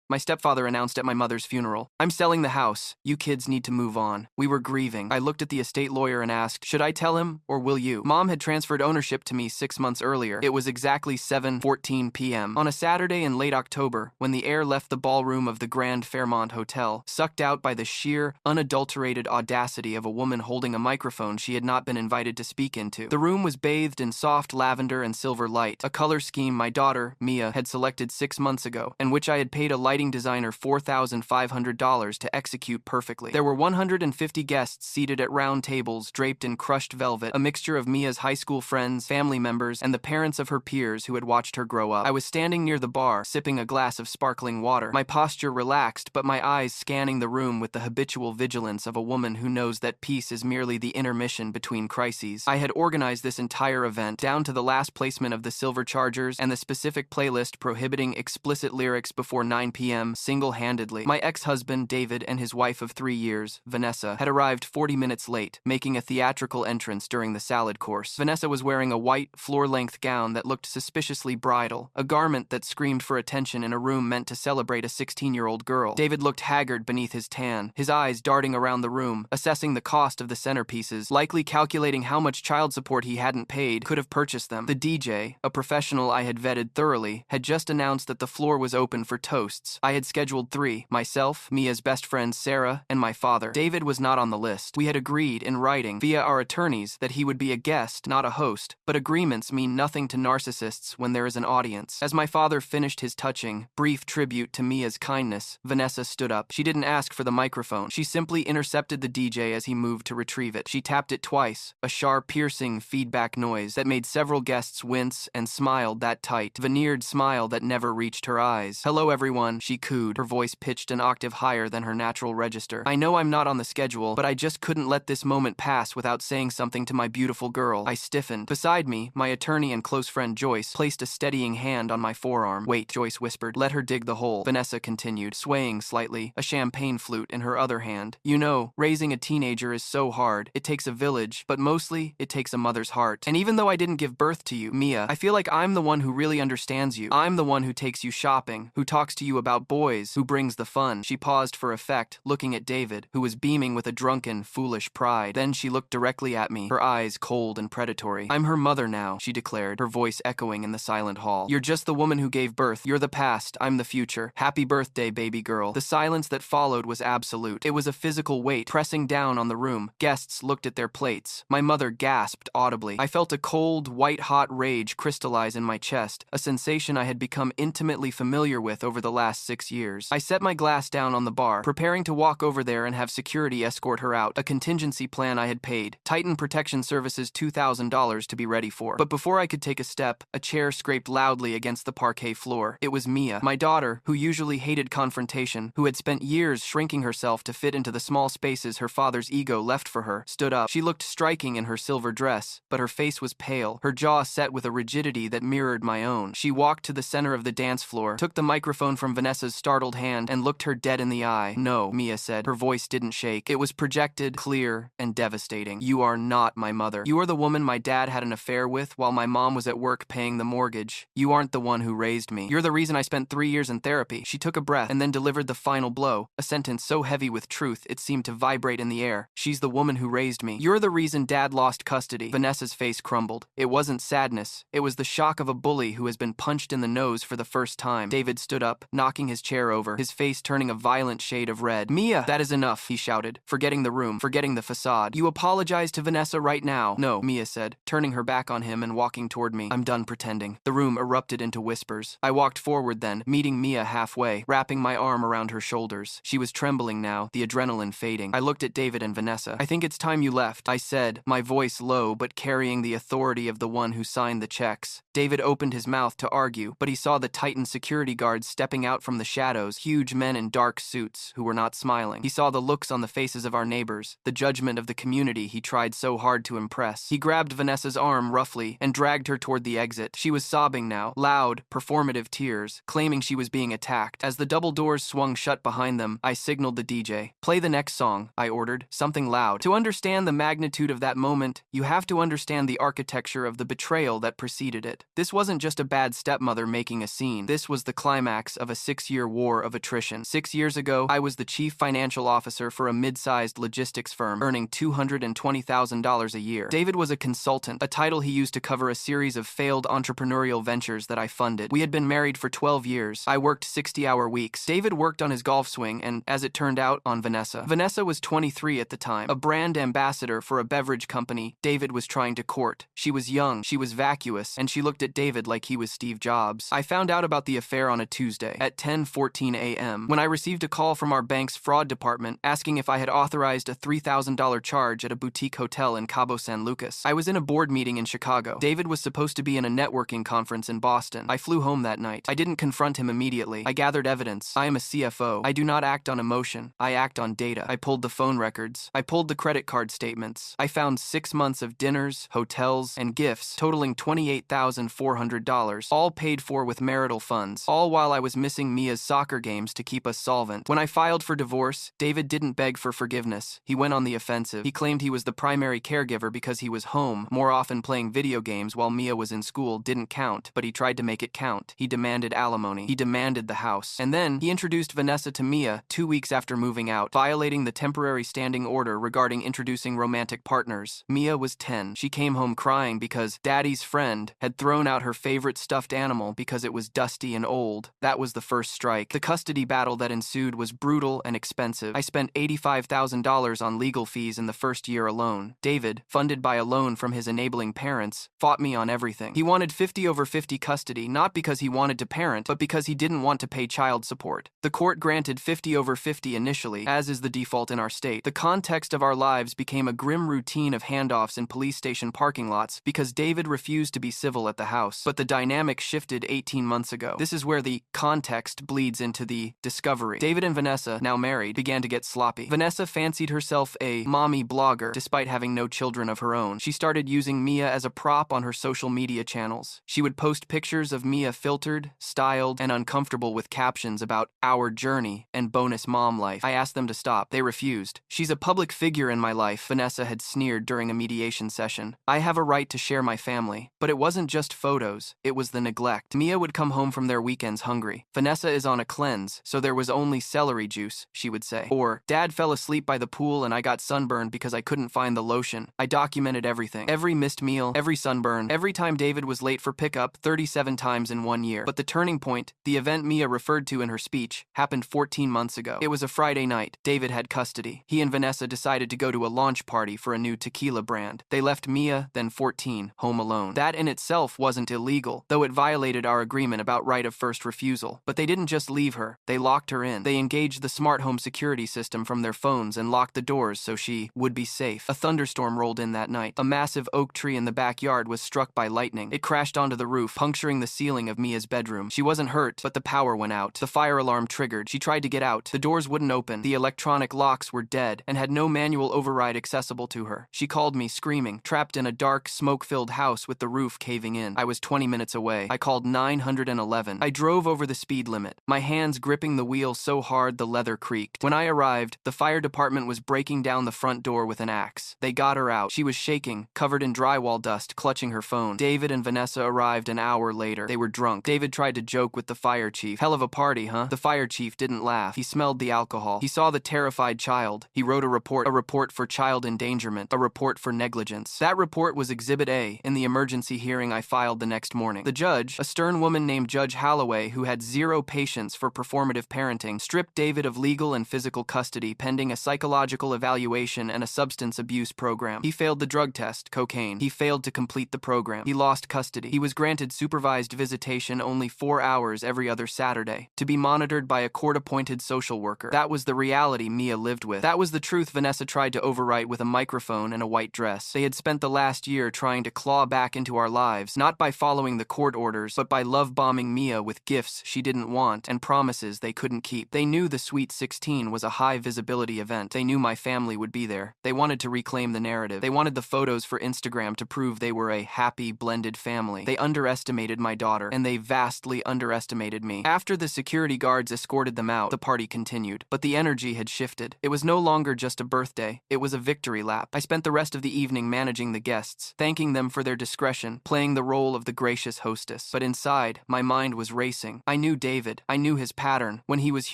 My stepfather announced at my mother's funeral. I'm selling the house. You kids need to move on. We were grieving. I looked at the estate lawyer and asked, should I tell him or will you? Mom had transferred ownership to me 6 months earlier. It was exactly 7:14 p.m. on a Saturday in late October when the air left the ballroom of the Grand Fairmont Hotel, sucked out by the sheer, unadulterated audacity of a woman holding a microphone she had not been invited to speak into. The room was bathed in soft lavender and silver light, a color scheme my daughter, Mia, had selected 6 months ago, and which I had paid a lighting designer $4,500 to execute perfectly. There were 150 guests seated at round tables draped in crushed velvet, a mixture of Mia's high school friends, family members, and the parents of her peers who had watched her grow up. I was standing near the bar, sipping a glass of sparkling water, my posture relaxed, but my eyes scanning the room with the habitual vigilance of a woman who knows that peace is merely the intermission between crises. I had organized this entire event, down to the last placement of the silver chargers and the specific playlist prohibiting explicit lyrics before 9 p.m. single-handedly. My ex-husband, David, and his wife of 3 years, Vanessa, had arrived 40 minutes late, making a theatrical entrance during the salad course. Vanessa was wearing a white, floor-length gown that looked suspiciously bridal, a garment that screamed for attention in a room meant to celebrate a 16-year-old girl. David looked haggard beneath his tan, his eyes darting around the room, assessing the cost of the centerpieces, likely calculating how much child support he hadn't paid, could have purchased them. The DJ, a professional I had vetted thoroughly, had just announced that the floor was open for toasts. I had scheduled 3, myself, Mia's best friend Sarah, and my father. David was not on the list. We had agreed in writing, via our attorneys, that he would be a guest, not a host, but agreements mean nothing to narcissists when there is an audience. As my father finished his touching, brief tribute to Mia's kindness, Vanessa stood up. She didn't ask for the microphone. She simply intercepted the DJ as he moved to retrieve it. She tapped it twice, a sharp, piercing feedback noise that made several guests wince and smiled that tight, veneered smile that never reached her eyes. Hello everyone, she cooed, her voice pitched an octave higher than her natural register. I know I'm not on the schedule, but I just couldn't let this moment pass without saying something to my beautiful girl. I stiffened. Beside me, my attorney and close friend Joyce placed a steadying hand on my forearm. Wait, Joyce whispered. Let her dig the hole. Vanessa continued, swaying slightly, a champagne flute in her other hand. You know, raising a teenager is so hard. It takes a village, but mostly, it takes a mother's heart. And even though I didn't give birth to you, Mia, I feel like I'm the one who really understands you. I'm the one who takes you shopping, who talks to you about boys, who brings the fun. She paused for effect, looking at David, who was beaming with a drunken, foolish pride. Then she looked directly at me, her eyes cold and predatory. I'm her mother now, she declared, her voice echoing in the silent hall. You're just the woman who gave birth. You're the past. I'm the future. Happy birthday, baby girl. The silence that followed was absolute. It was a physical weight pressing down on the room. Guests looked at their plates. My mother gasped audibly. I felt a cold, white-hot rage crystallize in my chest, a sensation I had become intimately familiar with over the last 6 years. I set my glass down on the bar, preparing to walk over there and have security escort her out, a contingency plan I had paid. Titan Protection Services $2,000 to be ready for. But before I could take a step, a chair scraped loudly against the parquet floor. It was Mia, my daughter, who usually hated confrontation, who had spent years shrinking herself to fit into the small spaces her father's ego left for her, stood up. She looked striking in her silver dress, but her face was pale, her jaw set with a rigidity that mirrored my own. She walked to the center of the dance floor, took the microphone from Vanessa's startled hand, and looked her dead in the eye. No, Mia said. Her voice didn't shake. It was projected, clear, and devastating. You are not my mother. You are the woman my dad had an affair with while my mom was at work paying the mortgage. You aren't the one who raised me. You're the reason I spent 3 years in therapy. She took a breath and then delivered the final blow, a sentence so heavy with truth it seemed to vibrate in the air. She's the woman who raised me. You're the reason Dad lost custody. Vanessa's face crumbled. It wasn't sadness. It was the shock of a bully who has been punched in the nose for the first time. David stood up, knocking his chair over, his face turning a violent shade of red. Mia, that is enough, he shouted, forgetting the room, forgetting the facade. You apologize to Vanessa right now. No, Mia said, turning her back on him and walking toward me. I'm done pretending. The room erupted into whispers. I walked forward then, meeting Mia halfway, wrapping my arm around her shoulders. She was trembling now, the adrenaline fading. I looked at David and Vanessa. I think it's time you left, I said, my voice low but carrying the authority of the one who signed the checks. David opened his mouth to argue, but he saw the Titan security guards stepping out from the shadows, huge men in dark suits who were not smiling. He saw the looks on the faces of our neighbors, the judgment of the community he tried so hard to impress. He grabbed Vanessa's arm roughly and dragged her toward the exit. She was sobbing now, loud, performative tears, claiming she was being attacked. As the double doors swung shut behind them, I signaled the DJ. Play the next song, I ordered, something loud. To understand the magnitude of that moment, you have to understand the architecture of the betrayal that preceded it. This wasn't just a bad stepmother making a scene. This was the climax of a 6-year war of attrition. 6 years ago, I was the chief financial officer for a mid-sized logistics firm, earning $220,000 a year. David was a consultant, a title he used to cover a series of failed entrepreneurial ventures that I funded. We had been married for 12 years. I worked 60-hour weeks. David worked on his golf swing and, as it turned out, on Vanessa. Vanessa was 23 at the time, a brand ambassador for a beverage company David was trying to court. She was young, she was vacuous, and she looked at David like he was Steve Jobs. I found out about the affair on a Tuesday at 10:14 a.m. when I received a call from our bank's fraud department asking if I had authorized a $3,000 charge at a boutique hotel in Cabo San Lucas. I was in a board meeting in Chicago. David was supposed to be in a networking conference in Boston. I flew home that night. I didn't confront him immediately. I gathered evidence. I am a CFO. I do not act on emotion. I act on data. I pulled the phone records. I pulled the credit card statements. I found 6 months of dinners, hotels, and gifts totaling $28,400, all paid for with marital funds, all while I was missing Mia's soccer games to keep us solvent. When I filed for divorce, David didn't beg for forgiveness. He went on the offensive. He claimed he was the primary caregiver because he was home, more often playing video games while Mia was in school didn't count, but he tried to make it count. He demanded alimony. He demanded the house. And then he introduced Vanessa to Mia 2 weeks after moving out, violating the temporary standing order regarding introducing romantic partners. Mia was 10. She came home crying because Daddy's friend had thrown out her favorite stuffed animal because it was dusty and old. That was the first strike. The custody battle that ensued was brutal and expensive. I spent $85,000 on legal fees in the first year alone. David, funded by a loan from his enabling parents, fought me on everything. He wanted 50/50 custody, not because he wanted to parent, but because he didn't want to pay child support. The court granted 50/50 initially, as is the default in our state. The context of our lives became a grim routine of handoffs in police station parking lots because David refused to be civil at the house. But the dynamic shifted 18 months ago. This is where the context bleeds into the discovery. David and Vanessa, now married, began to get sloppy. Vanessa fancied herself a mommy blogger despite having no children of her own. She started using Mia as a prop on her social media channels. She would post pictures of Mia filtered, styled, and uncomfortable with captions about our journey and bonus mom life. I asked them to stop. They refused. She's a public figure in my life, Vanessa had sneered during a mediation session. I have a right to share my family. But it wasn't just photos, it was the neglect. Mia would come home from their weekends hungry. Vanessa is on a cleanse, so there was only celery juice, she would say. Or, Dad fell asleep by the pool and I got sunburned because I couldn't find the lotion. I documented everything. Every missed meal, every sunburn, every time David was late for pickup, 37 times in 1 year. But the turning point, the event Mia referred to in her speech, happened 14 months ago. It was a Friday night. David had custody. He and Vanessa decided to go to a launch party for a new tequila brand. They left Mia, then 14, home alone. That in itself wasn't illegal, though it violated our agreement about right of first refusal. But they didn't just leave her. They locked her in. They engaged the smart home security system from their phones and locked the doors so she would be safe. A thunderstorm rolled in that night. A massive oak tree in the backyard was struck by lightning. It crashed onto the roof, puncturing the ceiling of Mia's bedroom. She wasn't hurt, but the power went out. The fire alarm triggered. She tried to get out. The doors wouldn't open. The electronic locks were dead and had no manual override accessible to her. She called me screaming, trapped in a dark, smoke-filled house with the roof caving in. I was 20 minutes away. I called 911. I drove over the speed limit, my hands gripping the wheel so hard the leather creaked. When I arrived, the fire department was breaking down the front door with an axe. They got her out. She was shaking, covered in drywall dust, clutching her phone. David and Vanessa arrived an hour later. They were drunk. David tried to joke with the fire chief. Hell of a party, huh? The fire chief didn't laugh. He smelled the alcohol. He saw the terrified child. He wrote a report for child endangerment, a report for negligence. That report was Exhibit A in the emergency hearing I filed the next morning. The judge, a stern woman named Judge Holloway who had zero patience for performative parenting, stripped David of legal and physical custody pending a psychological evaluation and a substance abuse program. He failed the drug test, cocaine. He failed to complete the program. He lost custody. He was granted supervised visitation only 4 hours every other Saturday, to be monitored by a court-appointed social worker. That was the reality Mia lived with. That was the truth Vanessa tried to overwrite with a microphone and a white dress. They had spent the last year trying to claw back into our lives, not by following the court orders, but by love-bombing Mia with gifts she didn't want and promises they couldn't keep. They knew the Sweet 16 was a high-visibility event. They knew my family would be there. They wanted to reclaim the narrative. They wanted the photos for Instagram to prove they were a happy, blended family. They underestimated my daughter, and they vastly underestimated me. After the security guards escorted them out, the party continued. But the energy had shifted. It was no longer just a birthday. It was a victory lap. I spent the rest of the evening managing the guests, thanking them for their discretion, playing the role role of the gracious hostess. But inside, my mind was racing. I knew David. I knew his pattern. When he was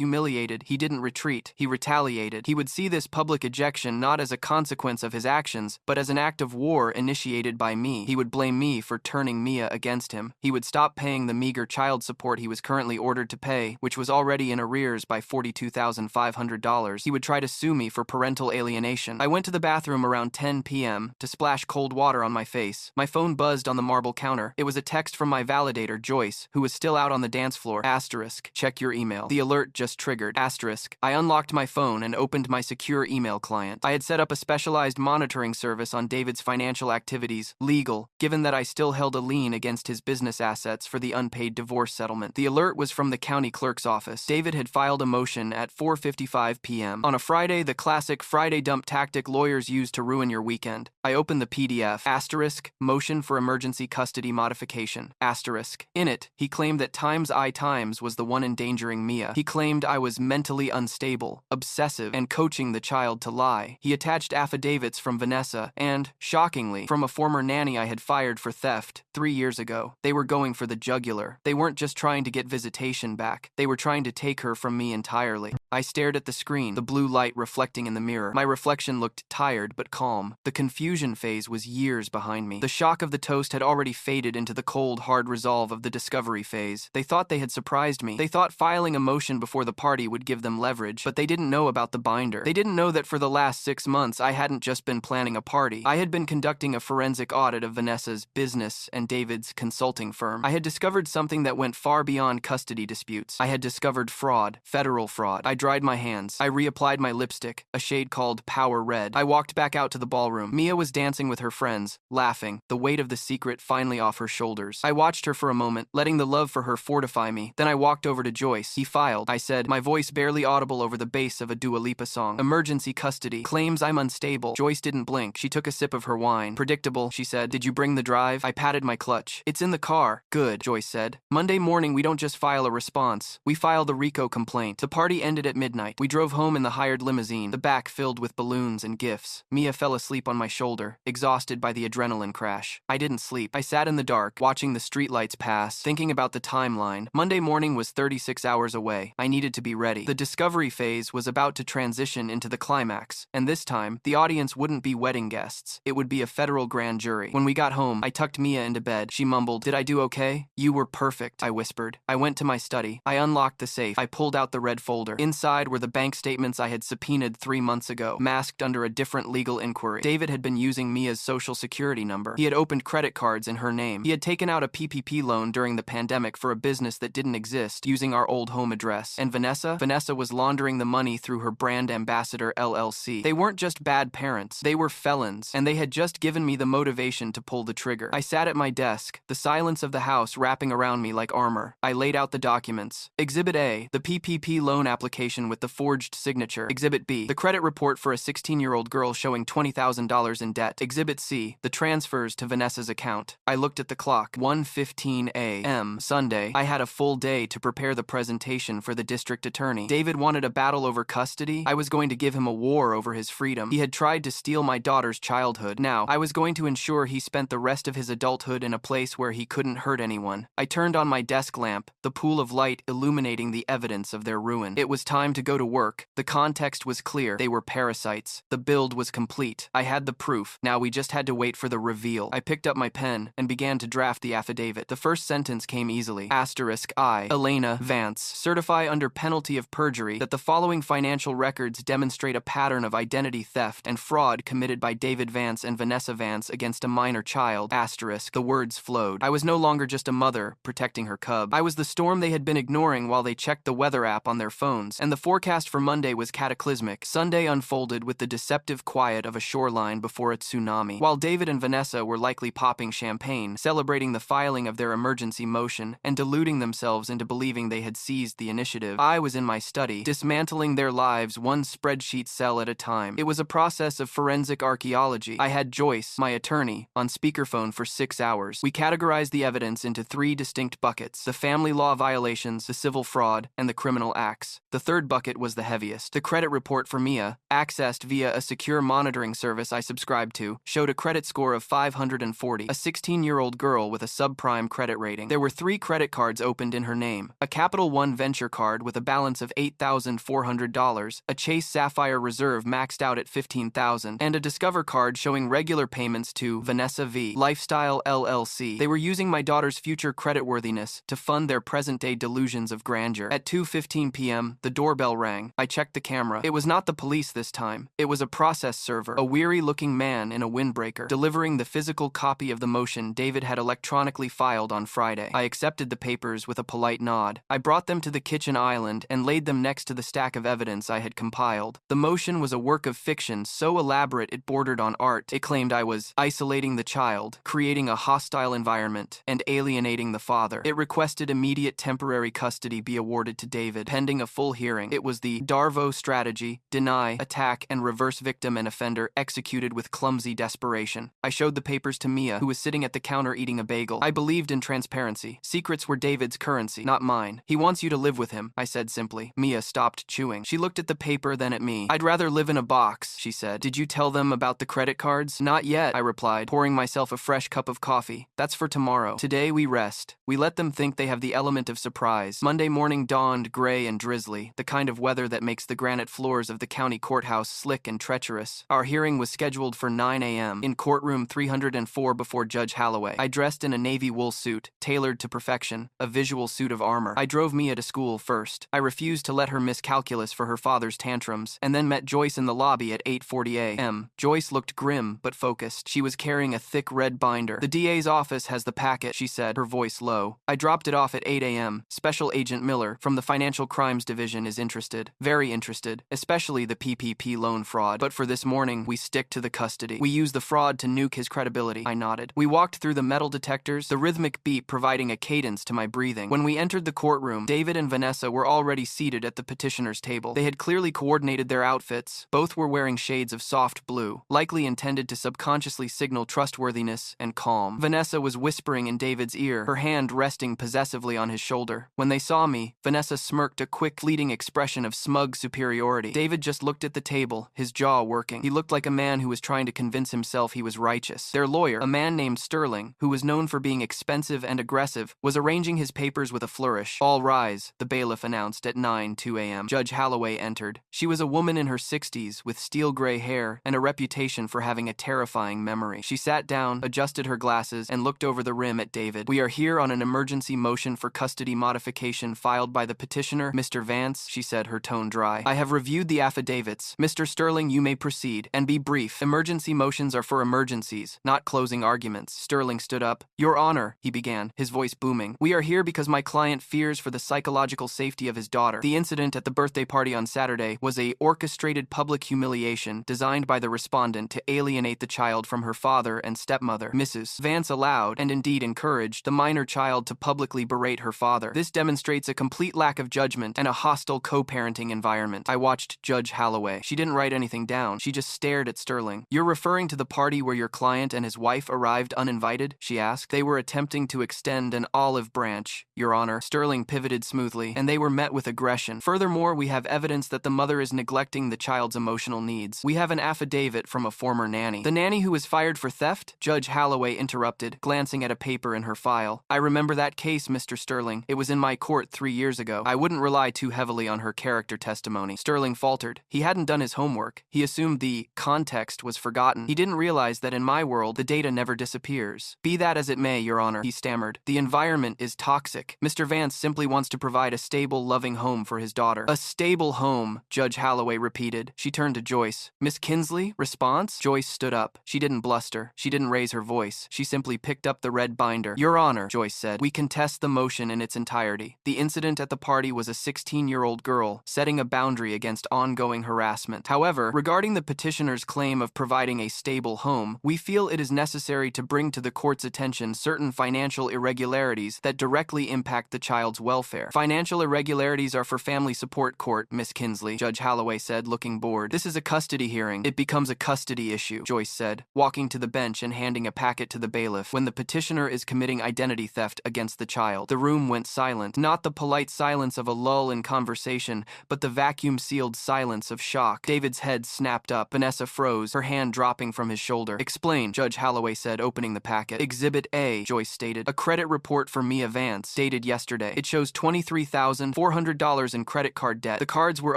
humiliated, he didn't retreat. He retaliated. He would see this public ejection not as a consequence of his actions, but as an act of war initiated by me. He would blame me for turning Mia against him. He would stop paying the meager child support he was currently ordered to pay, which was already in arrears by $42,500. He would try to sue me for parental alienation. I went to the bathroom around 10 p.m. to splash cold water on my face. My phone buzzed on the marble counter. It was a text from my validator, Joyce, who was still out on the dance floor. Asterisk, check your email. The alert just triggered. Asterisk, I unlocked my phone and opened my secure email client. I had set up a specialized monitoring service on David's financial activities, legal, given that I still held a lien against his business assets for the unpaid divorce settlement. The alert was from the county clerk's office. David had filed a motion at 4:55 p.m. on a Friday, the classic Friday dump tactic lawyers use to ruin your weekend. I opened the PDF. Asterisk, motion for emergency custody modification. Asterisk. In it, he claimed that Times was the one endangering Mia. He claimed I was mentally unstable, obsessive, and coaching the child to lie. He attached affidavits from Vanessa and, shockingly, from a former nanny I had fired for theft 3 years ago. They were going for the jugular. They weren't just trying to get visitation back. They were trying to take her from me entirely. I stared at the screen, the blue light reflecting in the mirror. My reflection looked tired but calm. The confusion phase was years behind me. The shock of the toast had already faded into the cold, hard resolve of the discovery phase. They thought they had surprised me. They thought filing a motion before the party would give them leverage, but they didn't know about the binder. They didn't know that for the last 6 months I hadn't just been planning a party. I had been conducting a forensic audit of Vanessa's business and David's consulting firm. I had discovered something that went far beyond custody disputes. I had discovered fraud, federal fraud. I dried my hands. I reapplied my lipstick, a shade called Power Red. I walked back out to the ballroom. Mia was dancing with her friends, laughing, the weight of the secret finally off her shoulders. I watched her for a moment, letting the love for her fortify me. Then I walked over to Joyce. He filed, I said, my voice barely audible over the bass of a Dua Lipa song. Emergency custody. Claims I'm unstable. Joyce didn't blink. She took a sip of her wine. Predictable, she said. Did you bring the drive? I patted my clutch. It's in the car. Good, Joyce said. Monday morning, we don't just file a response. We file the RICO complaint. The party ended at midnight. We drove home in the hired limousine, the back filled with balloons and gifts. Mia fell asleep on my shoulder, exhausted by the adrenaline crash. I didn't sleep. I sat in the dark, watching the streetlights pass, thinking about the timeline. Monday morning was 36 hours away. I needed to be ready. The discovery phase was about to transition into the climax, and this time, the audience wouldn't be wedding guests. It would be a federal grand jury. When we got home, I tucked Mia into bed. She mumbled, "Did I do okay?" "You were perfect," I whispered. I went to my study. I unlocked the safe. I pulled out the red folder. Inside were the bank statements I had subpoenaed 3 months ago, masked under a different legal inquiry. David had been using Mia's social security number. He had opened credit cards in her name. He had taken out a PPP loan during the pandemic for a business that didn't exist, using our old home address. And Vanessa? Vanessa was laundering the money through her brand ambassador LLC. They weren't just bad parents. They were felons, and they had just given me the motivation to pull the trigger. I sat at my desk, the silence of the house wrapping around me like armor. I laid out the documents. Exhibit A, the PPP loan application with the forged signature. Exhibit B, the credit report for a 16-year-old girl showing $20,000 in debt. Exhibit C, the transfers to Vanessa's account. I looked at the clock. 1:15 a.m. Sunday. I had a full day to prepare the presentation for the district attorney. David wanted a battle over custody. I was going to give him a war over his freedom. He had tried to steal my daughter's childhood. Now, I was going to ensure he spent the rest of his adulthood in a place where he couldn't hurt anyone. I turned on my desk lamp, the pool of light illuminating the evidence of their ruin. It was time to go to work. The context was clear. They were parasites. The build was complete. I had the proof. Now we just had to wait for the reveal. I picked up my pen and began to draft the affidavit. The first sentence came easily. Asterisk I, Elena Vance, certify under penalty of perjury that the following financial records demonstrate a pattern of identity theft and fraud committed by David Vance and Vanessa Vance against a minor child. Asterisk. The words flowed. I was no longer just a mother protecting her cub. I was the storm they had been ignoring while they checked the weather app on their phones, and the forecast for Monday was cataclysmic. Sunday unfolded with the deceptive quiet of a shoreline before a tsunami. While David and Vanessa were likely popping champagne, celebrating the filing of their emergency motion, and deluding themselves into believing they had seized the initiative, I was in my study, dismantling their lives one spreadsheet cell at a time. It was a process of forensic archaeology. I had Joyce, my attorney, on speakerphone for 6 hours. We categorized the evidence into 3 distinct buckets: the family law violations, the civil fraud, and the criminal acts. The third bucket was the heaviest. The credit report for Mia, accessed via a secure monitoring service I subscribed to, showed a credit score of 540. A 16 16-year-old girl with a subprime credit rating. There were 3 credit cards opened in her name: a Capital One Venture card with a balance of $8,400, a Chase Sapphire Reserve maxed out at $15,000, and a Discover card showing regular payments to Vanessa V. Lifestyle LLC. They were using my daughter's future creditworthiness to fund their present-day delusions of grandeur. At 2:15 p.m., the doorbell rang. I checked the camera. It was not the police this time. It was a process server, a weary-looking man in a windbreaker, delivering the physical copy of the motion David had electronically filed on Friday. I accepted the papers with a polite nod. I brought them to the kitchen island and laid them next to the stack of evidence I had compiled. The motion was a work of fiction so elaborate it bordered on art. It claimed I was isolating the child, creating a hostile environment, and alienating the father. It requested immediate temporary custody be awarded to David, pending a full hearing. It was the Darvo strategy: deny, attack, and reverse victim and offender executed with clumsy desperation. I showed the papers to Mia, who was sitting at the counter eating a bagel. I believed in transparency. Secrets were David's currency, not mine. He wants you to live with him, I said simply. Mia stopped chewing. She looked at the paper, then at me. I'd rather live in a box, she said. Did you tell them about the credit cards? Not yet, I replied, pouring myself a fresh cup of coffee. That's for tomorrow. Today we rest. We let them think they have the element of surprise. Monday morning dawned gray and drizzly, the kind of weather that makes the granite floors of the county courthouse slick and treacherous. Our hearing was scheduled for 9 a.m. in courtroom 304 before Judge Holloway. I dressed in a navy wool suit, tailored to perfection, a visual suit of armor. I drove Mia to school first. I refused to let her miss calculus for her father's tantrums, and then met Joyce in the lobby at 8:40 a.m. Joyce looked grim but focused. She was carrying a thick red binder. The DA's office has the packet, she said, her voice low. I dropped it off at 8 a.m. Special Agent Miller from the Financial Crimes Division is interested. Very interested, especially the PPP loan fraud. But for this morning, we stick to the custody. We use the fraud to nuke his credibility. I nodded. We walked through the metal detectors, the rhythmic beat providing a cadence to my breathing. When we entered the courtroom, David and Vanessa were already seated at the petitioner's table. They had clearly coordinated their outfits. Both were wearing shades of soft blue, likely intended to subconsciously signal trustworthiness and calm. Vanessa was whispering in David's ear, her hand resting possessively on his shoulder. When they saw me, Vanessa smirked a quick, fleeting expression of smug superiority. David just looked at the table, his jaw working. He looked like a man who was trying to convince himself he was righteous. Their lawyer, a man named Sterling, who was known for being expensive and aggressive, was arranging his papers with a flourish. All rise, the bailiff announced at 9:02 a.m. Judge Holloway entered. She was a woman in her 60s with steel gray hair and a reputation for having a terrifying memory. She sat down, adjusted her glasses, and looked over the rim at David. We are here on an emergency motion for custody modification filed by the petitioner, Mr. Vance, she said, her tone dry. I have reviewed the affidavits. Mr. Sterling, you may proceed, and be brief. Emergency motions are for emergencies, not closing arguments. Sterling stood up. Your Honor, he began, his voice booming. We are here because my client fears for the psychological safety of his daughter. The incident at the birthday party on Saturday was a orchestrated public humiliation designed by the respondent to alienate the child from her father and stepmother. Mrs. Vance allowed, and indeed encouraged, the minor child to publicly berate her father. This demonstrates a complete lack of judgment and a hostile co-parenting environment. I watched Judge Holloway. She didn't write anything down. She just stared at Sterling. You're referring to the party where your client and his wife arrived uninvited? She asked. They were attempting to extend an olive branch, Your Honor. Sterling pivoted smoothly, and they were met with aggression. Furthermore, we have evidence that the mother is neglecting the child's emotional needs. We have an affidavit from a former nanny. The nanny who was fired for theft? Judge Holloway interrupted, glancing at a paper in her file. I remember that case, Mr. Sterling. It was in my court 3 years ago. I wouldn't rely too heavily on her character testimony. Sterling faltered. He hadn't done his homework. He assumed the context was forgotten. He didn't realize that in my world, the data never disappears. Be that as it may, Your Honor, he stammered. The environment is toxic. Mr. Vance simply wants to provide a stable, loving home for his daughter. A stable home, Judge Holloway repeated. She turned to Joyce. Miss Kinsley? Response? Joyce stood up. She didn't bluster. She didn't raise her voice. She simply picked up the red binder. Your Honor, Joyce said, we contest the motion in its entirety. The incident at the party was a 16-year-old girl, setting a boundary against ongoing harassment. However, regarding the petitioner's claim of providing a stable home, we feel it is necessary to bring to the court's attention certain financial irregularities that directly impact the child's welfare. Financial irregularities are for family support court, Miss Kinsley, Judge Holloway said, looking bored. This is a custody hearing. It becomes a custody issue, Joyce said, walking to the bench and handing a packet to the bailiff. When the petitioner is committing identity theft against the child. The room went silent. Not the polite silence of a lull in conversation, but the vacuum-sealed silence of shock. David's head snapped up. Vanessa froze, her hand dropping from his shoulder. Explain, Judge Holloway said, opening the packet. Exhibit A, Joyce stated. A credit report for Mia Vance, dated yesterday. It shows $23,400 in credit card debt. The cards were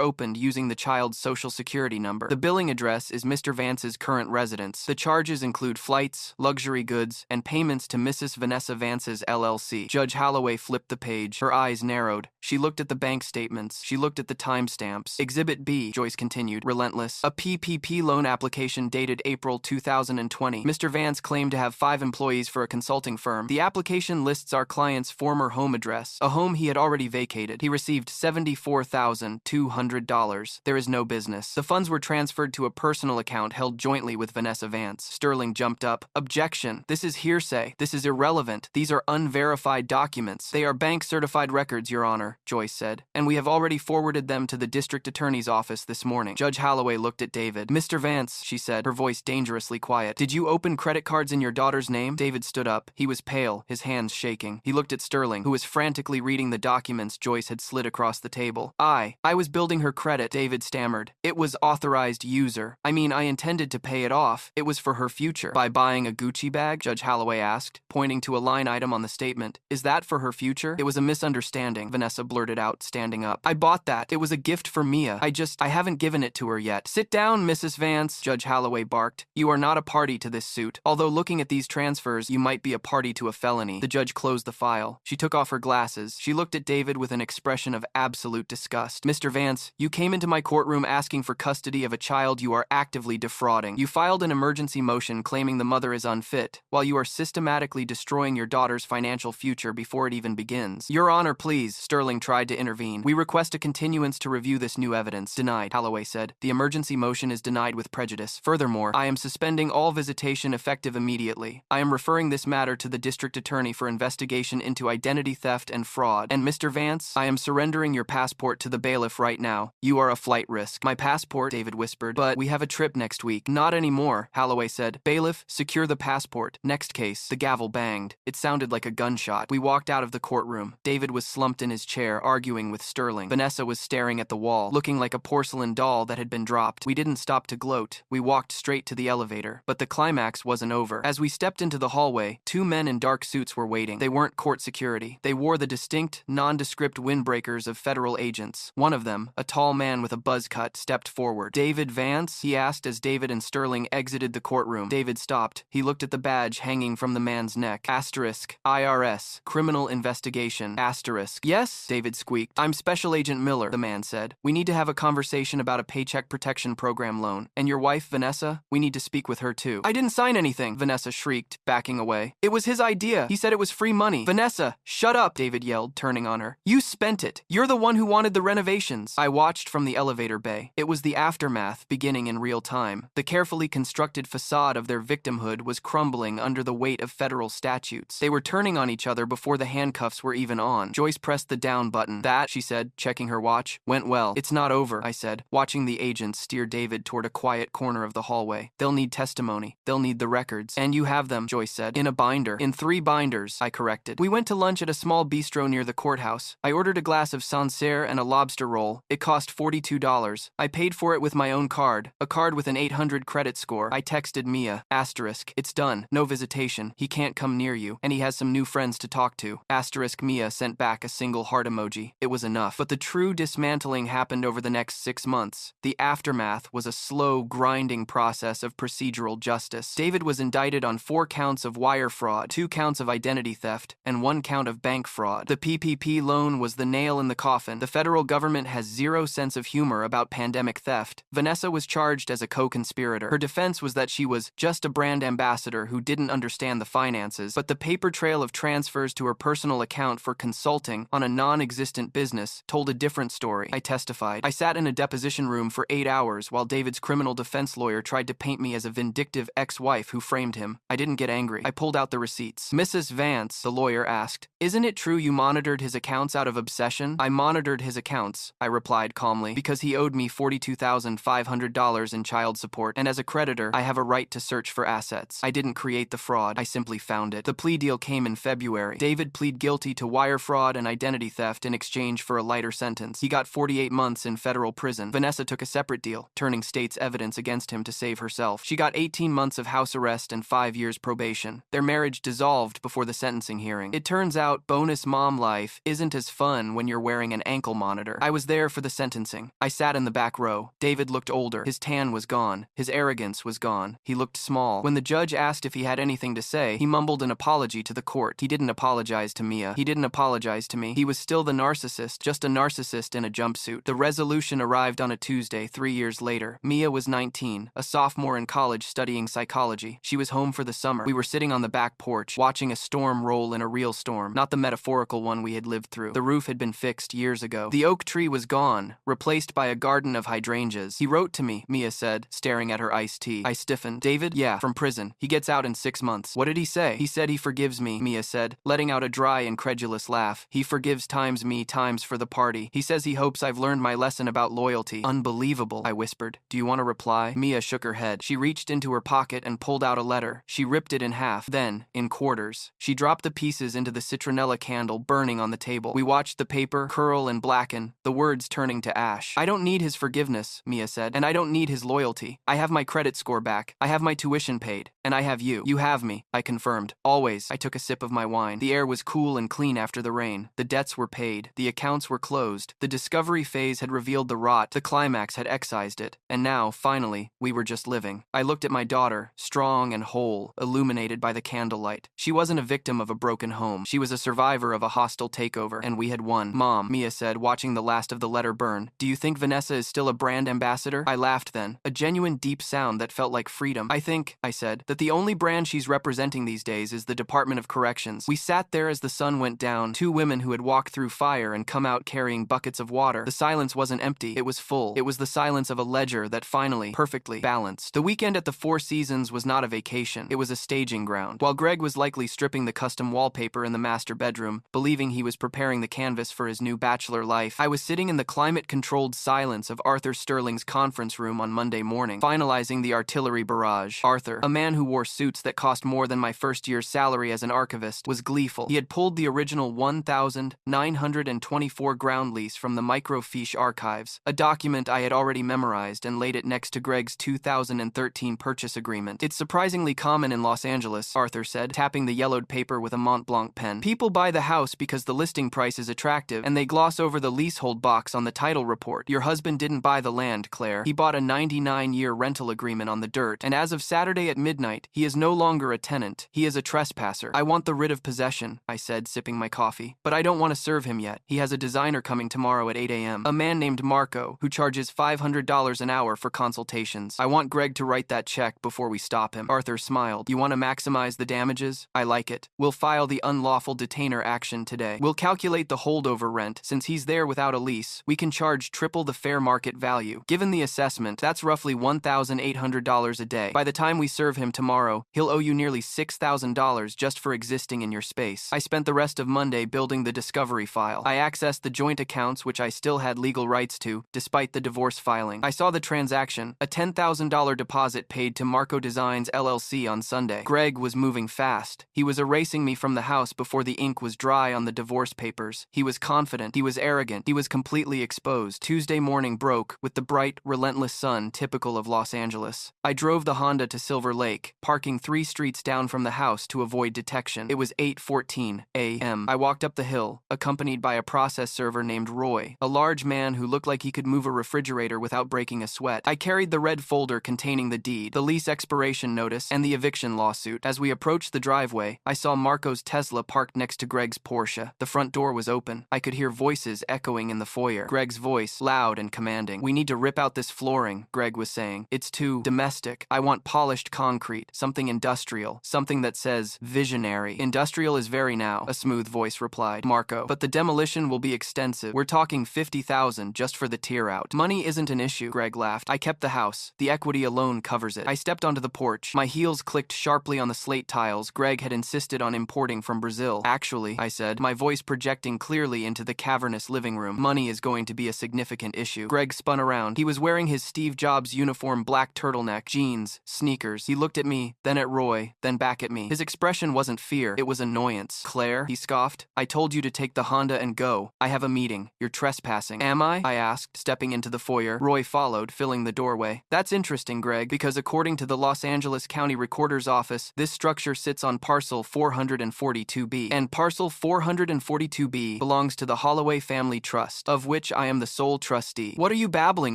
opened using the child's social security number. The billing address is Mr. Vance's current residence. The charges include flights, luxury goods, and payments to Mrs. Vanessa Vance's LLC. Judge Holloway flipped the page. Her eyes narrowed. She looked at the bank statements. She looked at the timestamps. Exhibit B, Joyce continued, relentless. A PPP loan application dated April 2020. Mr. Vance claimed to have 5 employees for a consulting firm. The application lists our client's former home address, a home he had already vacated. He received $74,200. There is no business. The funds were transferred to a personal account held jointly with Vanessa Vance. Sterling jumped up. Objection. This is hearsay. This is irrelevant. These are unverified documents. They are bank-certified records, Your Honor, Joyce said, and we have already forwarded them to the district attorney's office this morning. Judge Holloway looked at David. Mr. Vance, she said, her voice dangerously quiet. Did you open credit cards in your daughter's name? David stood up. He was pale, his hands shaking. He looked at Sterling, who was frantically reading the documents Joyce had slid across the table. I was building her credit, David stammered. It was authorized user. I mean, I intended to pay it off. It was for her future. By buying a Gucci bag? Judge Holloway asked, pointing to a line item on the statement. Is that for her future? It was a misunderstanding, Vanessa blurted out, standing up. I bought that. It was a gift for Mia. I haven't given it to her yet. Sit down, Mrs. Vance, Judge Holloway barked. You are not a party to this suit. Although looking at these transfers, you might be a party to a felony. The judge closed the file. She took off her glasses. She looked at David with an expression of absolute disgust. Mr. Vance, you came into my courtroom asking for custody of a child you are actively defrauding. You filed an emergency motion claiming the mother is unfit, while you are systematically destroying your daughter's financial future before it even begins. Your Honor, please, Sterling tried to intervene. We request a continuance to review this new evidence. Denied, Holloway said. The emergency motion is denied with prejudice. Furthermore, I am suspending all visitation effective immediately. I am referring this matter to the district attorney for investigation into identity theft and fraud. And Mr. Vance, I am surrendering your passport to the bailiff right now. You are a flight risk. My passport, David whispered. But we have a trip next week. Not anymore, Holloway said. Bailiff, secure the passport. Next case. The gavel banged. It sounded like a gunshot. We walked out of the courtroom. David was slumped in his chair, arguing with Sterling. Vanessa was staring at the wall, looking like a porcelain doll that had been dropped. We didn't stop to gloat. We walked straight to the elevator. But the climax wasn't over. As we stepped into the hallway, 2 men in dark suits were waiting. They weren't court security. They wore the distinct, nondescript windbreakers of federal agents. One of them, a tall man with a buzz cut, stepped forward. David Vance? He asked as David and Sterling exited the courtroom. David stopped. He looked at the badge hanging from the man's neck. Asterisk. IRS. Criminal investigation. Asterisk. Yes, David squeaked. I'm Special Agent Miller, the man said. We need to have a conversation about a Paycheck Protection Program loan. And your wife, Vanessa? We need to speak with her too. I didn't sign anything, Vanessa shrieked, backing away. It was his idea. He said it was free money. Vanessa, shut up, David yelled, turning on her. You spent it. You're the one who wanted the renovations. I watched from the elevator bay. It was the aftermath beginning in real time. The carefully constructed facade of their victimhood was crumbling under the weight of federal statutes. They were turning on each other before the handcuffs were even on. Joyce pressed the down button. That, she said, checking her watch, went well. It's not over, I said, watching the agents steer David toward a quiet corner of the hallway. They'll need testimony. They'll need the records. And you have them, Joyce said. In a binder. In 3 binders, I corrected. We went to lunch at a small bistro near the courthouse. I ordered a glass of Sancerre and a lobster roll. It cost $42. I paid for it with my own card. A card with an 800 credit score. I texted Mia. Asterisk. It's done. No visitation. He can't come near you. And he has some new friends to talk to. Asterisk. Mia sent back a single heart emoji. It was enough. But the true dismantling happened over the next 6 months. The aftermath was a slow, grinding process of procedural justice. David was indicted on 4 counts of wire fraud, 2 counts of identity theft, and 1 count of bank fraud. The PPP loan was the nail in the coffin. The federal government has zero sense of humor about pandemic theft. Vanessa was charged as a co-conspirator. Her defense was that she was just a brand ambassador who didn't understand the finances, but the paper trail of transfers to her personal account for consulting on a non-existent business told a different story. I testified. I sat in a deposition room for 8 hours while David's criminal defense lawyer tried to paint me as a vindictive ex-wife who framed him. I didn't get angry. I pulled out the receipts. Mrs. Vance, the lawyer asked, isn't it true you monitored his accounts out of obsession? I monitored his accounts, I replied calmly, because he owed me $42,500 in child support, and as a creditor, I have a right to search for assets. I didn't create the fraud. I simply found it. The plea deal came in February. David pleaded guilty to wire fraud and identity theft theft in exchange for a lighter sentence. He got 48 months in federal prison. Vanessa took a separate deal, turning state's evidence against him to save herself. She got 18 months of house arrest and 5 years probation. Their marriage dissolved before the sentencing hearing. It turns out bonus mom life isn't as fun when you're wearing an ankle monitor. I was there for the sentencing. I sat in the back row. David looked older. His tan was gone. His arrogance was gone. He looked small. When the judge asked if he had anything to say, he mumbled an apology to the court. He didn't apologize to Mia. He didn't apologize to me. He was still the narcissist, just a narcissist in a jumpsuit. The resolution arrived on a Tuesday 3 years later. Mia was 19, a sophomore in college studying psychology. She was home for the summer. We were sitting on the back porch, watching a storm roll in a real storm, not the metaphorical one we had lived through. The roof had been fixed years ago. The oak tree was gone, replaced by a garden of hydrangeas. He wrote to me, Mia said, staring at her iced tea. I stiffened. David? Yeah, from prison. He gets out in 6 months. What did he say? He said he forgives me, Mia said, letting out a dry, incredulous laugh. He forgives times me times for the party. He says he hopes I've learned my lesson about loyalty. Unbelievable, I whispered. Do you want to reply? Mia shook her head. She reached into her pocket and pulled out a letter. She ripped it in half, then, in quarters. She dropped the pieces into the citronella candle burning on the table. We watched the paper curl and blacken, the words turning to ash. I don't need his forgiveness, Mia said, and I don't need his loyalty. I have my credit score back. I have my tuition paid, and I have you. You have me, I confirmed. Always. I took a sip of my wine. The air was cool and clean after the rain. The debts were paid. The accounts were closed. The discovery phase had revealed the rot. The climax had excised it. And now, finally, we were just living. I looked at my daughter, strong and whole, illuminated by the candlelight. She wasn't a victim of a broken home. She was a survivor of a hostile takeover, and we had won. Mom, Mia said, watching the last of the letter burn, do you think Vanessa is still a brand ambassador? I laughed then, a genuine deep sound that felt like freedom. I think, I said, that the only brand she's representing these days is the Department of Corrections. We sat there as the sun went down, two women who had walked through fire and come out carrying buckets of water. The silence wasn't empty, it was full. It was the silence of a ledger that finally, perfectly, balanced. The weekend at the Four Seasons was not a vacation, it was a staging ground. While Greg was likely stripping the custom wallpaper in the master bedroom, believing he was preparing the canvas for his new bachelor life, I was sitting in the climate-controlled silence of Arthur Sterling's conference room on Monday morning, finalizing the artillery barrage. Arthur, a man who wore suits that cost more than my first year's salary as an archivist, was gleeful. He had pulled the original 1,924 ground lease from the microfiche archives, a document I had already memorized, and laid it next to Greg's 2013 purchase agreement. It's surprisingly common in Los Angeles, Arthur said, tapping the yellowed paper with a Mont Blanc pen. People buy the house because the listing price is attractive, and they gloss over the leasehold box on the title report. Your husband didn't buy the land, Claire. He bought a 99-year rental agreement on the dirt, and as of Saturday at midnight, he is no longer a tenant. He is a trespasser. I want the writ of possession, I said, sipping my coffee. But I don't want to serve him yet. He has a designer coming tomorrow at 8 a.m. A man named Marco, who charges $500 an hour for consultations. I want Greg to write that check before we stop him. Arthur smiled. You want to maximize the damages? I like it. We'll file the unlawful detainer action today. We'll calculate the holdover rent. Since he's there without a lease, we can charge triple the fair market value. Given the assessment, that's roughly $1,800 a day. By the time we serve him tomorrow, he'll owe you nearly $6,000 just for existing in your space. I spent the rest of Monday building the discovery file. I accessed the joint accounts which I still had legal rights to, despite the divorce filing. I saw the transaction, a $10,000 deposit paid to Marco Designs LLC on Sunday. Greg was moving fast. He was erasing me from the house before the ink was dry on the divorce papers. He was confident. He was arrogant. He was completely exposed. Tuesday morning broke with the bright, relentless sun typical of Los Angeles. I drove the Honda to Silver Lake, parking 3 streets down from the house to avoid detection. It was 8:14 a.m. I walked up the hill, accompanied by a process server named Roy, a large man who looked like he could move a refrigerator without breaking a sweat. I carried the red folder containing the deed, the lease expiration notice, and the eviction lawsuit. As we approached the driveway, I saw Marco's Tesla parked next to Greg's Porsche. The front door was open. I could hear voices echoing in the foyer. Greg's voice, loud and commanding. We need to rip out this flooring, Greg was saying. It's too domestic. I want polished concrete, something industrial, something that says visionary. Industrial is very now, a smooth voice replied. Marco, but the demolition will be extensive. We're talking $50,000 just for the tear out. Money isn't an issue, Greg laughed. I kept the house. The equity alone covers it. I stepped onto the porch. My heels clicked sharply on the slate tiles Greg had insisted on importing from Brazil. Actually, I said, my voice projecting clearly into the cavernous living room, money is going to be a significant issue. Greg spun around. He was wearing his Steve Jobs uniform black turtleneck, jeans, sneakers. He looked at me, then at Roy, then back at me. His expression wasn't fear, it was annoyance. Claire, he scoffed, I told you to take the Honda and go. I have a meeting. You're trespassing. Am I asked, stepping into the foyer. Roy followed, filling the doorway. That's interesting, Greg, because according to the Los Angeles County Recorder's Office, this structure sits on parcel 442B, and parcel 442B belongs to the Holloway Family Trust, of which I am the sole trustee. What are you babbling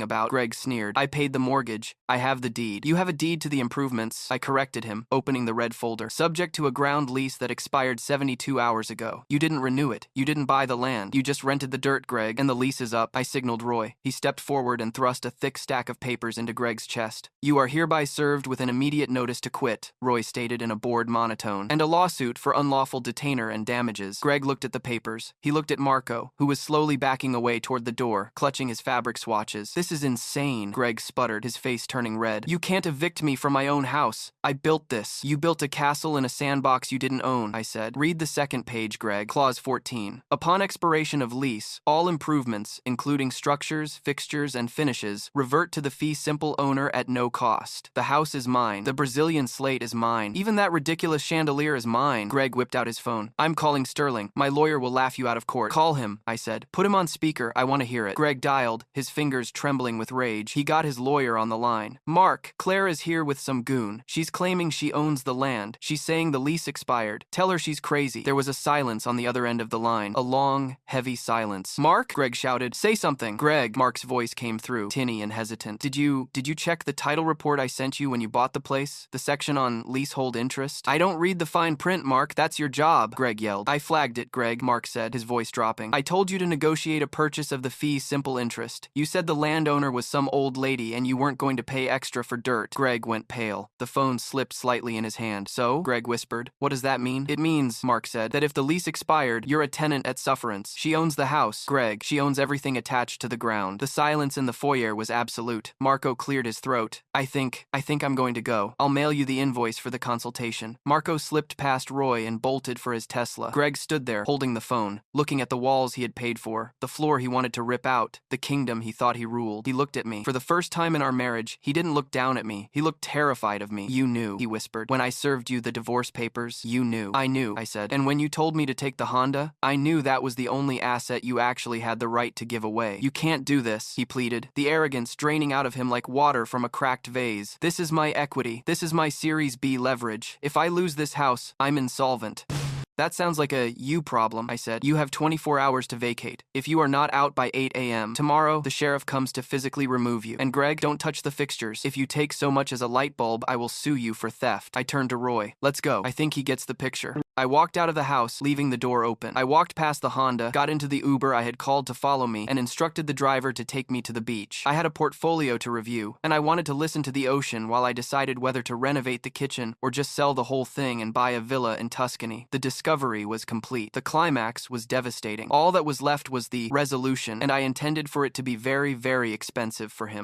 about? Greg sneered. I paid the mortgage. I have the deed. You have a deed to the improvements, I corrected him, opening the red folder. Subject to a ground lease that expired 72 hours ago. You didn't renew it. You didn't buy the land. You just rented the dirt, Greg, and the lease is up, I signaled Roy. He stepped forward and thrust a thick stack of papers into Greg's chest. You are hereby served with an immediate notice to quit, Roy stated in a bored monotone, and a lawsuit for unlawful detainer and damages. Greg looked at the papers. He looked at Marco, who was slowly backing away toward the door, clutching his fabric swatches. This is insane, Greg sputtered, his face turning red. You can't evict me from my own house. I built this. You built a castle in a sandbox you didn't own, I said. Read the second page, Greg. Clause 14. Upon expiration of lease, all improvements, including structures, fixtures, and finishes, revert to the fee simple owner at no cost. The house is mine. The Brazilian slate is mine. Even that ridiculous chandelier is mine. Greg whipped out his phone. I'm calling Sterling. My lawyer will laugh you out of court. Call him, I said. Put him on speaker. I want to hear it. Greg dialed, his fingers trembling with rage. He got his lawyer on the line. Mark, Claire is here with some goon. She's claiming she owns the land. She's saying the lease expired. Tell her she's crazy. There was a silence on the other end of the line. A long, heavy silence. Mark? Greg shouted. Say something. Greg, Mark's voice came through, tinny and hesitant. Did you check the title report I sent you when you bought the place? The section on leasehold interest? I don't read the fine print, Mark. That's your job, Greg yelled. I flagged it, Greg, Mark said, his voice dropping. I told you to negotiate a purchase of the fee simple interest. You said the landowner was some old lady and you weren't going to pay extra for dirt. Greg went pale. The phone slipped slightly in his hand. So? Greg whispered. What does that mean? It means, Mark said, that if the lease expired, you're a tenant at sufferance. She owns the house. Greg, she owns everything attached to the ground. The silence in the foyer was absolute. Marco cleared his throat. I think I'm going to go. I'll mail you the invoice for the consultation. Marco slipped past Roy and bolted for his Tesla. Greg stood there, holding the phone, looking at the walls he had paid for, the floor he wanted to rip out, the kingdom he thought he ruled. He looked at me. For the first time in our marriage, he didn't look down at me. He looked terrified of me. You knew, he whispered. When I served you the divorce papers, you knew. I knew, I said. And when you told me to take the Honda, I knew that was the only asset you actually had the right to give away. You can't do this, he pleaded, the arrogance draining out of him like water from a cracked vase. This is my equity. This is my Series B leverage. If I lose this house, I'm insolvent. That sounds like a you problem, I said. You have 24 hours to vacate. If you are not out by 8 a.m. tomorrow, the sheriff comes to physically remove you. And Greg, don't touch the fixtures. If you take so much as a light bulb, I will sue you for theft. I turned to Roy. Let's go. I think he gets the picture. I walked out of the house, leaving the door open. I walked past the Honda, got into the Uber I had called to follow me, and instructed the driver to take me to the beach. I had a portfolio to review, and I wanted to listen to the ocean while I decided whether to renovate the kitchen or just sell the whole thing and buy a villa in Tuscany. The discovery was complete. The climax was devastating. All that was left was the resolution, and I intended for it to be very, very expensive for him.